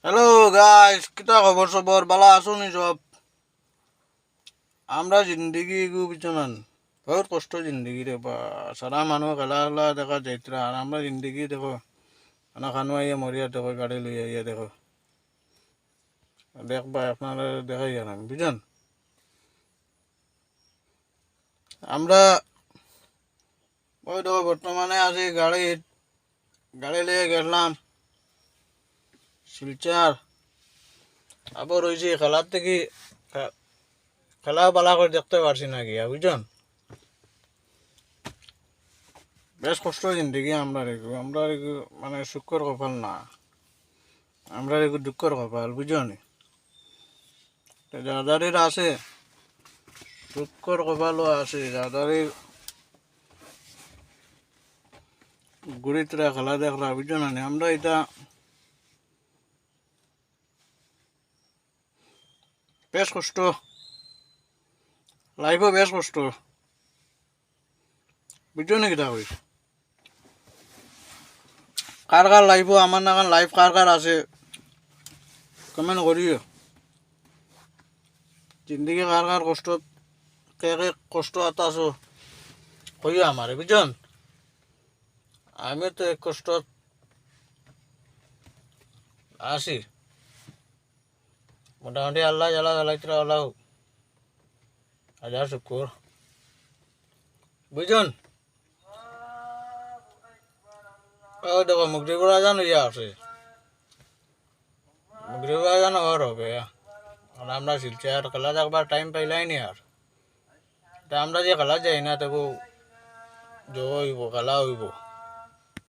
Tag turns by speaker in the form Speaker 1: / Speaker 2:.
Speaker 1: Hello guys, কিতা খবর সবর বালা আছো নি সব? আমরা জিন্দগি গু বিচনান বহুত কষ্ট জিন্দগি রে বা সারা মানুষ খেলা খেলা দেখা যাইতরা আর আমরা জিন্দগি দেখো খানা খানো আইয়া মরিয়া দেখো গাড়ি লই আইয়া দেখো দেখবা আপনারা দেখাই জানান বুঝছেন। আমরা ওই দেখো বর্তমানে আছি গাড়ি লিয়ে গেলাম শিলচার। আবার রয়েছে খেলার থেকে খেলা বালা করে দেখতে পারছি না গিয়া বুঝছেন। বেশ কষ্ট জিন্দগি আমরা রেগু মানে সুখর কপাল না, আমরা রেগু দুঃখর কপাল বুঝনি। যাদারির আছে দুঃখর কপালও আছে, যাদারির গুড়িতরা খেলা দেখলা বুঝছো না। আমরা এটা বেশ কষ্ট, লাইফও বেশ কষ্ট বুঝছো নাকি তা হই। কার কার লাইফও আমার না লাইফ কার কার আছে কমেন্ট করিও। জিন্দগি কার কার কষ্ট কে কে কষ্ট আছো কইও আমারে বুঝছেন। আমি তো এক কষ্ট আছি, মোটামুটি আল্লাহ জ্বালা জ্বালাইতরা আল্লাহ হাজার শুকুর বুঝছেন। ও দেখো মুগরিবুর আজান হইয়া আছে, মুগরিবুর আজান হওয়ার হবে। আর আমরা শিলচার খেলা দেখবার টাইম পাইলাই নি আর। তা আমরা যে খেলা যাই না তবু জো হইব খেলা হইব।